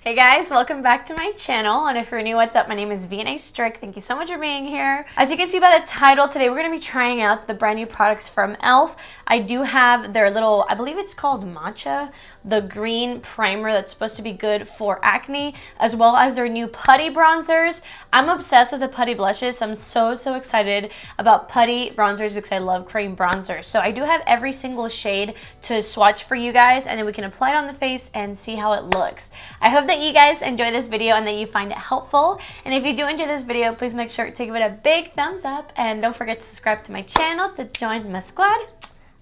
Hey guys, welcome back to my channel, and if you're new, what's up? My name is vianney.strick. Thank you so much for being here. As you can see by the title, today we're going to be trying out the brand new products from e.l.f. I do have their little, I believe it's called Matcha, the green primer that's supposed to be good for acne, as well as their new Putty bronzers. I'm obsessed with the Putty blushes, so I'm so excited about Putty bronzers because I love cream bronzers. So I do have every single shade to swatch for you guys, and then we can apply it on the face and see how it looks. I hope that you guys enjoy this video and that you find it helpful. And if you do enjoy this video, please make sure to give it a big thumbs up and don't forget to subscribe to my channel to join my squad.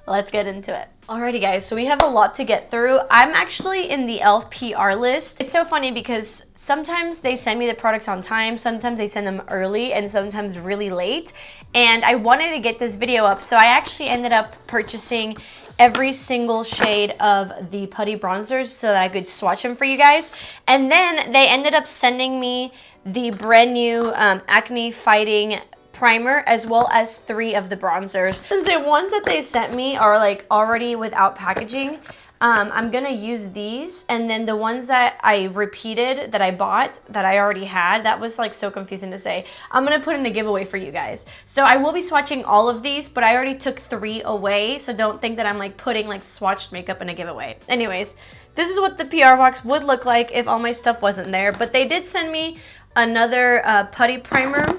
Let's get into it. Alrighty guys, so we have a lot to get through. I'm actually in the e.l.f. PR list. It's so funny because sometimes they send me the products on time, sometimes they send them early, and sometimes really late. And I wanted to get this video up, so I actually ended up purchasing every single shade of the Putty bronzers so that I could swatch them for you guys. And then they ended up sending me the brand new acne fighting primer, as well as 3 of the bronzers. The ones that they sent me are like already without packaging. I'm gonna use these, and then the ones that I repeated that I bought that I already had, that was like so confusing to say, I'm gonna put in a giveaway for you guys. So I will be swatching all of these, but I already took 3 away, so don't think that I'm like putting like swatched makeup in a giveaway. Anyways, this is what the PR box would look like if all my stuff wasn't there, but they did send me another Putty primer,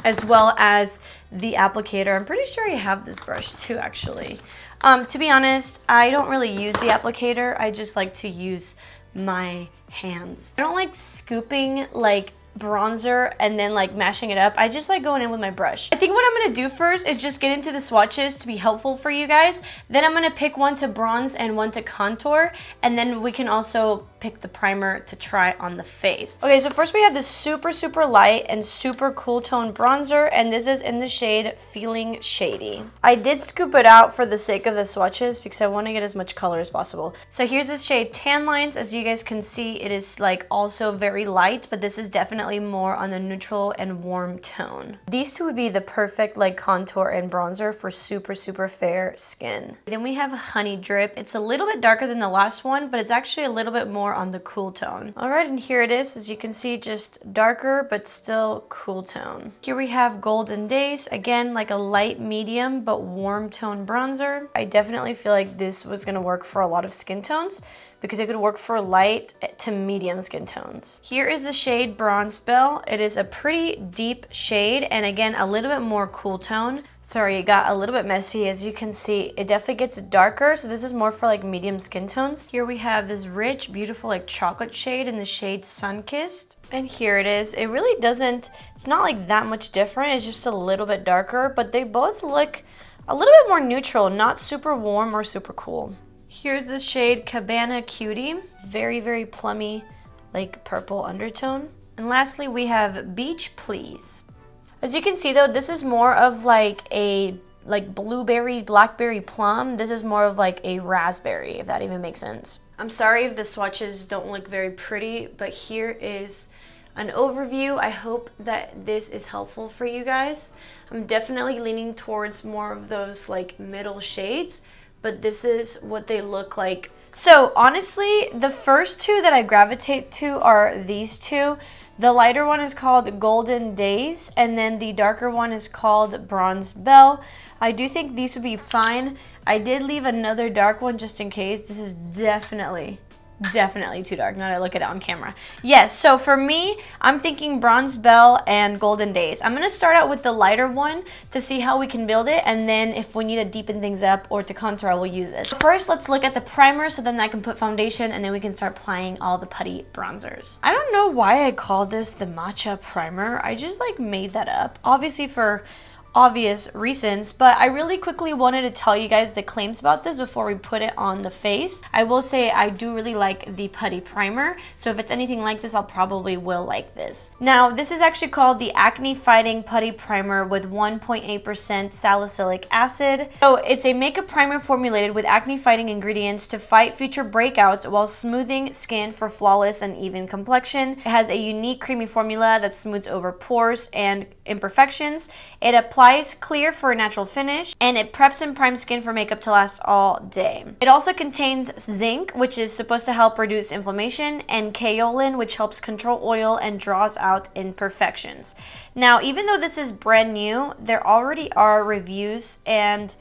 as well as the applicator. I'm pretty sure I have this brush too, actually. To be honest, I don't really use the applicator. I just like to use my hands. I don't like scooping like bronzer and then like mashing it up. I just like going in with my brush. I think what I'm gonna do first is just get into the swatches to be helpful for you guys. Then I'm gonna pick one to bronze and one to contour, and then we can also pick the primer to try on the face. Okay, so first we have this super light and super cool tone bronzer, and this is in the shade Feeling Shady. I did scoop it out for the sake of the swatches because I want to get as much color as possible. So here's this shade Tan Lines. As you guys can see, it is like also very light, but this is definitely more on the neutral and warm tone. These two would be the perfect like contour and bronzer for super fair skin. Then we have Honey Drip. It's a little bit darker than the last one, but it's actually a little bit more on the cool tone. Alright, and here it is. As you can see, just darker but still cool tone. Here we have Golden Days. Again, like a light medium but warm tone bronzer. I definitely feel like this was going to work for a lot of skin tones because it could work for light to medium skin tones. Here is the shade Bronze Belle. It is a pretty deep shade, and again, a little bit more cool tone. Sorry, it got a little bit messy. As you can see, it definitely gets darker, so this is more for like medium skin tones. Here we have this rich, beautiful like chocolate shade in the shade Sunkissed. And here it is. It really doesn't, it's not like that much different. It's just a little bit darker, but they both look a little bit more neutral, not super warm or super cool. Here's the shade Cabana Cutie. Very plummy, like purple undertone. And lastly, we have Beach Please. As you can see though, this is more of like a blueberry, blackberry plum. This is more of like a raspberry, if that even makes sense. I'm sorry if the swatches don't look very pretty, but here is an overview. I hope that this is helpful for you guys. I'm definitely leaning towards more of those like middle shades, but this is what they look like. So honestly, the first 2 that I gravitate to are these 2. The lighter one is called Golden Days, and then the darker one is called Bronzed Belle. I do think these would be fine. I did leave another dark one just in case. This is definitely too dark now that I look at it on camera. Yes, so for me, I'm thinking Bronze Belle and Golden Days. I'm going to start out with the lighter one to see how we can build it, and then if we need to deepen things up or to contour, I will use this. First, let's look at the primer so then I can put foundation, and then we can start applying all the Putty bronzers. I don't know why I called this the Matcha primer. I just like made that up, obviously for obvious reasons, but I really quickly wanted to tell you guys the claims about this before we put it on the face. I will say I do really like the Putty primer, so if it's anything like this, I'll probably will like this. Now, this is actually called the Acne Fighting Putty Primer with 1.8% salicylic acid. So it's a makeup primer formulated with acne fighting ingredients to fight future breakouts while smoothing skin for flawless and even complexion. It has a unique creamy formula that smooths over pores and imperfections. It applies clear for a natural finish, and it preps and primes skin for makeup to last all day. It also contains zinc, which is supposed to help reduce inflammation, and kaolin, which helps control oil and draws out imperfections. Now, even though this is brand new, there already are reviews, and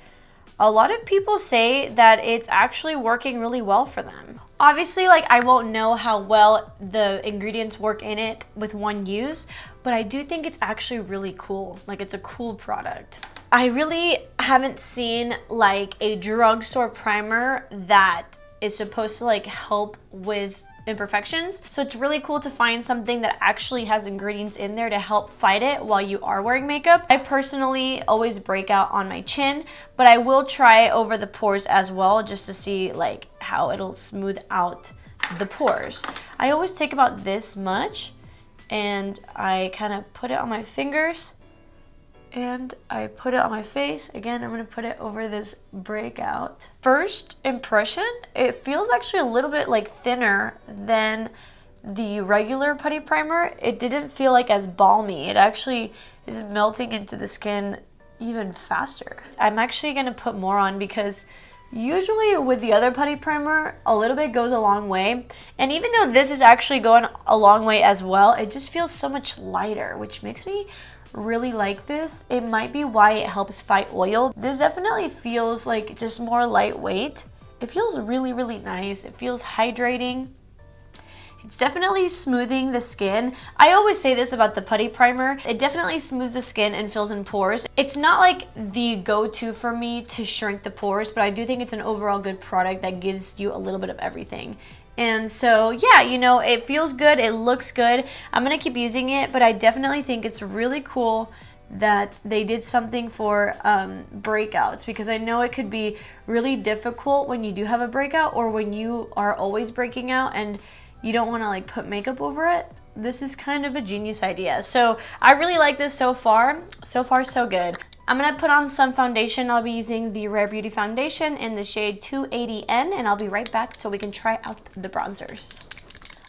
a lot of people say that it's actually working really well for them. Obviously, like, I won't know how well the ingredients work in it with one use, but I do think it's actually really cool. Like, it's a cool product. I really haven't seen like a drugstore primer that is supposed to like help with imperfections. So it's really cool to find something that actually has ingredients in there to help fight it while you are wearing makeup. I personally always break out on my chin, but I will try over the pores as well just to see like how it'll smooth out the pores. I always take about this much and I kind of put it on my fingers and I put it on my face. Again, I'm going to put it over this breakout. First impression, it feels actually a little bit like thinner than the regular putty primer. It didn't feel like as balmy. It actually is melting into the skin even faster. I'm actually going to put more on because usually with the other putty primer, a little bit goes a long way. And even though this is actually going a long way as well, it just feels so much lighter, which makes me really like this. It might be why it helps fight oil. This definitely feels like just more lightweight. It feels really, really nice. It feels hydrating. It's definitely smoothing the skin. I always say this about the putty primer. It definitely smooths the skin and fills in pores. It's not like the go-to for me to shrink the pores, but I do think it's an overall good product that gives you a little bit of everything. And so, yeah, you know, it feels good, it looks good. I'm going to keep using it, but I definitely think it's really cool that they did something for breakouts, because I know it could be really difficult when you do have a breakout or when you are always breaking out and you don't want to like put makeup over it. This is kind of a genius idea. So I really like this so far. So far, so good. I'm going to put on some foundation. I'll be using the Rare Beauty foundation in the shade 280N, and I'll be right back so we can try out the bronzers.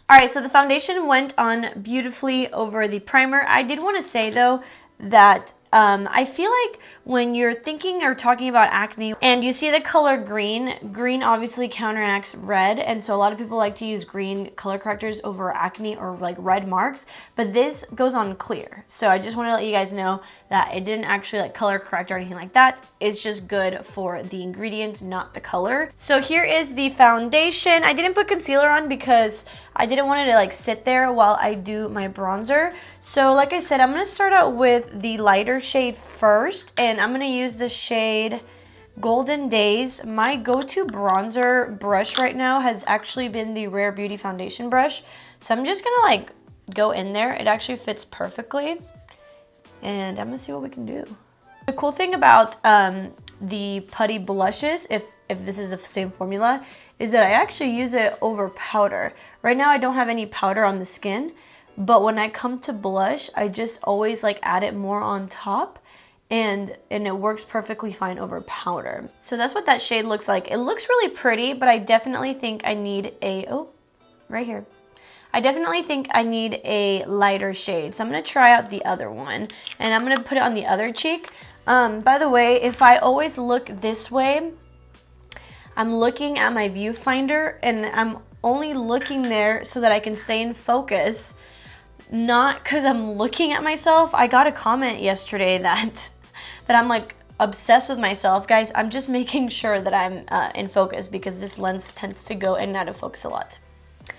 Alright, so the foundation went on beautifully over the primer. I did want to say though that I feel like when you're thinking or talking about acne and you see the color green, green obviously counteracts red, and so a lot of people like to use green color correctors over acne or like red marks, but this goes on clear. So I just want to let you guys know that it didn't actually like color correct or anything like that. It's just good for the ingredient, not the color. So here is the foundation. I didn't put concealer on because I didn't want it to like sit there while I do my bronzer. So like I said, I'm going to start out with the lighter shade first, and I'm going to use the shade Golden Days. My go-to bronzer brush right now has actually been the Rare Beauty foundation brush. So I'm just going to like go in there. It actually fits perfectly. And I'm going to see what we can do. The cool thing about the putty blushes, if this is the same formula, is that I actually use it over powder. Right now I don't have any powder on the skin, but when I come to blush, I just always like add it more on top, and it works perfectly fine over powder. So that's what that shade looks like. It looks really pretty, but I definitely think I need a, oh, right here. I definitely think I need a lighter shade. So I'm going to try out the other one, and I'm going to put it on the other cheek. By the way, if I always look this way, I'm looking at my viewfinder, and I'm only looking there so that I can stay in focus, not because I'm looking at myself. I got a comment yesterday that I'm like obsessed with myself. Guys, I'm just making sure that I'm in focus because this lens tends to go in and out of focus a lot.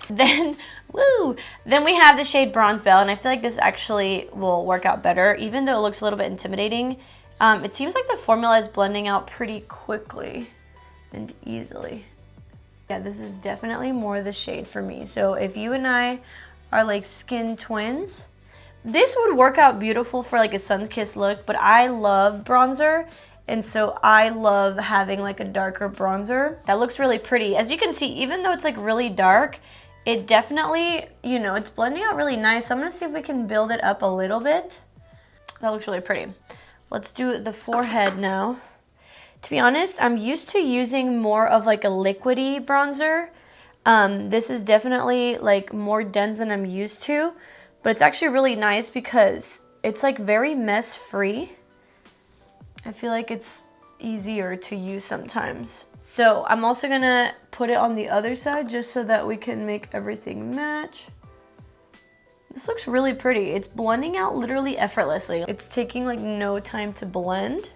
Then we have the shade Bronze Belle, and I feel like this actually will work out better, even though it looks a little bit intimidating. It seems like the formula is blending out pretty quickly and easily. Yeah, this is definitely more the shade for me. So if you and I are like skin twins, this would work out beautiful for like a sun-kissed look, but I love bronzer, and so I love having like a darker bronzer. That looks really pretty. As you can see, even though it's like really dark, it definitely, you know, it's blending out really nice. So I'm gonna see if we can build it up a little bit. That looks really pretty. Let's do the forehead now. To be honest, I'm used to using more of like a liquidy bronzer. This is definitely like more dense than I'm used to, but it's actually really nice because it's like very mess free. I feel like it's easier to use sometimes. So I'm also gonna put it on the other side just so that we can make everything match. This looks really pretty. It's blending out literally effortlessly. It's taking like no time to blend.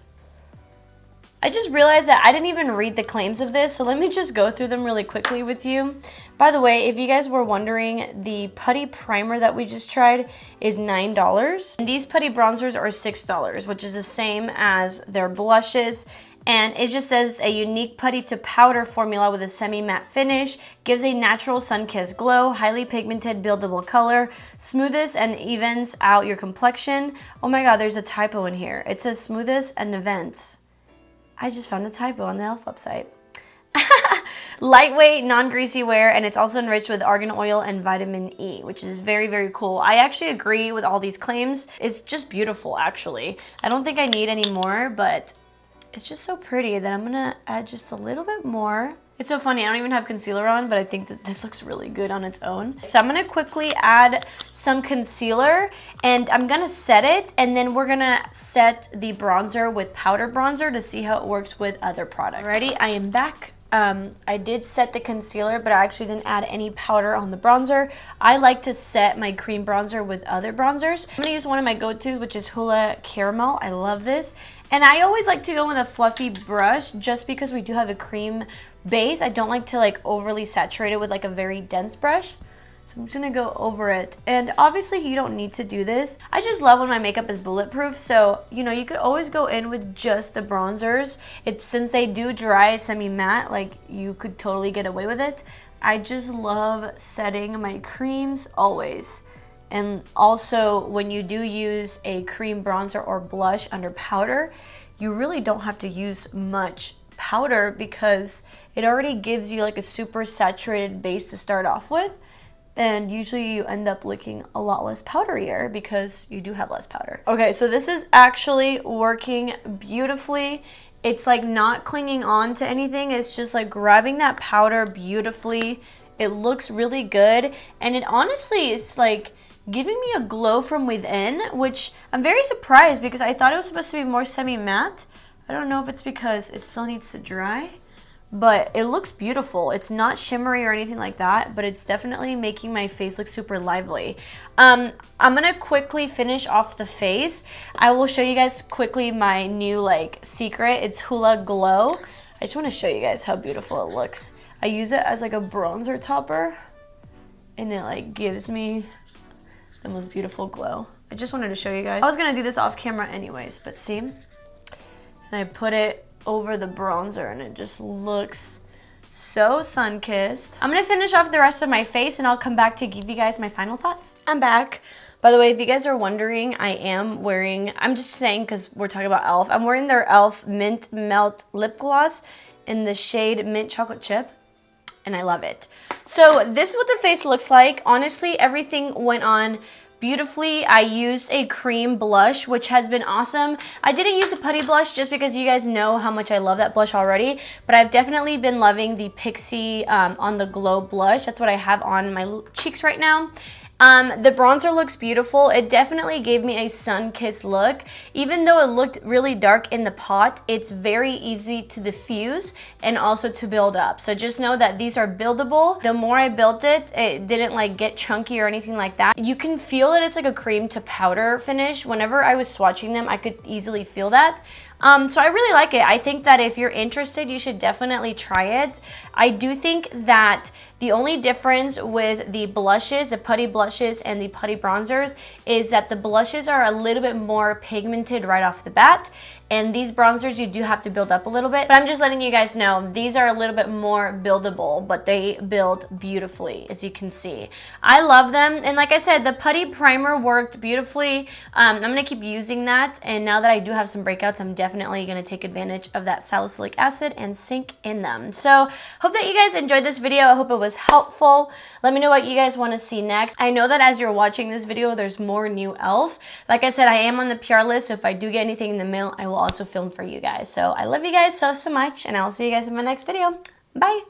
I just realized that I didn't even read the claims of this, so let me just go through them really quickly with you. By the way, if you guys were wondering, the Putty primer that we just tried is $9. And these Putty bronzers are $6, which is the same as their blushes. And it just says a unique putty to powder formula with a semi-matte finish, gives a natural sun-kissed glow, highly pigmented buildable color, smoothest and evens out your complexion. Oh my god, there's a typo in here. It says smoothest and events. I just found a typo on the e.l.f. website. Lightweight, non-greasy wear, and it's also enriched with argan oil and vitamin E, which is very, very cool. I actually agree with all these claims. It's just beautiful, actually. I don't think I need any more, but it's just so pretty that I'm gonna add just a little bit more. It's so funny, I don't even have concealer on, but I think that this looks really good on its own. So I'm gonna quickly add some concealer, and I'm gonna set it, and then we're gonna set the bronzer with powder bronzer to see how it works with other products. Alrighty, I am back. I did set the concealer, but I actually didn't add any powder on the bronzer. I like to set my cream bronzer with other bronzers. I'm gonna use one of my go-tos, which is Hoola Caramel. I love this. And I always like to go with a fluffy brush just because we do have a cream base. I don't like to like overly saturate it with like a very dense brush. So I'm just gonna go over it. And obviously you don't need to do this. I just love when my makeup is bulletproof. So, you know, you could always go in with just the bronzers. Since they do dry semi-matte, like you could totally get away with it. I just love setting my creams always. And also, when you do use a cream bronzer or blush under powder, you really don't have to use much powder because it already gives you like a super saturated base to start off with. And usually you end up looking a lot less powderier because you do have less powder. Okay, so this is actually working beautifully. It's like not clinging on to anything. It's just like grabbing that powder beautifully. It looks really good. And it honestly is like giving me a glow from within, which I'm very surprised because I thought it was supposed to be more semi-matte. I don't know if it's because it still needs to dry, but it looks beautiful. It's not shimmery or anything like that, but it's definitely making my face look super lively. I'm gonna quickly finish off the face. I will show you guys quickly my new like secret. It's Hoola Glow. I just want to show you guys how beautiful it looks. I use it as like a bronzer topper, and it like gives me the most beautiful glow. I just wanted to show you guys. I was gonna do this off camera anyways, but see? And I put it over the bronzer and it just looks so sun-kissed. I'm gonna finish off the rest of my face and I'll come back to give you guys my final thoughts. I'm back. By the way, if you guys are wondering, I am wearing, I'm just saying because we're talking about e.l.f. I'm wearing their e.l.f. Mint Melt Lip Gloss in the shade Mint Chocolate Chip, and I love it. So this is what the face looks like. Honestly, everything went on beautifully. I used a cream blush, which has been awesome. I didn't use the Putty blush just because you guys know how much I love that blush already, but I've definitely been loving the Pixie On The Glow blush. That's what I have on my cheeks right now. The bronzer looks beautiful. It definitely gave me a sun-kissed look. Even though it looked really dark in the pot, it's very easy to diffuse and also to build up. So just know that these are buildable. The more I built it, it didn't like get chunky or anything like that. You can feel that it's like a cream to powder finish. Whenever I was swatching them, I could easily feel that. So I really like it. I think that if you're interested, you should definitely try it. I do think that the only difference with the blushes, the Putty blushes and the Putty bronzers, is that the blushes are a little bit more pigmented right off the bat, and these bronzers you do have to build up a little bit. But I'm just letting you guys know, these are a little bit more buildable, but they build beautifully, as you can see. I love them, and like I said, the Putty primer worked beautifully. I'm going to keep using that, and now that I do have some breakouts, I'm definitely going to take advantage of that salicylic acid and sink in them. So hope that you guys enjoyed this video. I hope it was helpful. Let me know what you guys want to see next. I know that as you're watching this video, there's more new e.l.f. Like I said, I am on the PR list, so if I do get anything in the mail, I will also film for you guys. So I love you guys so much, and I'll see you guys in my next video. Bye!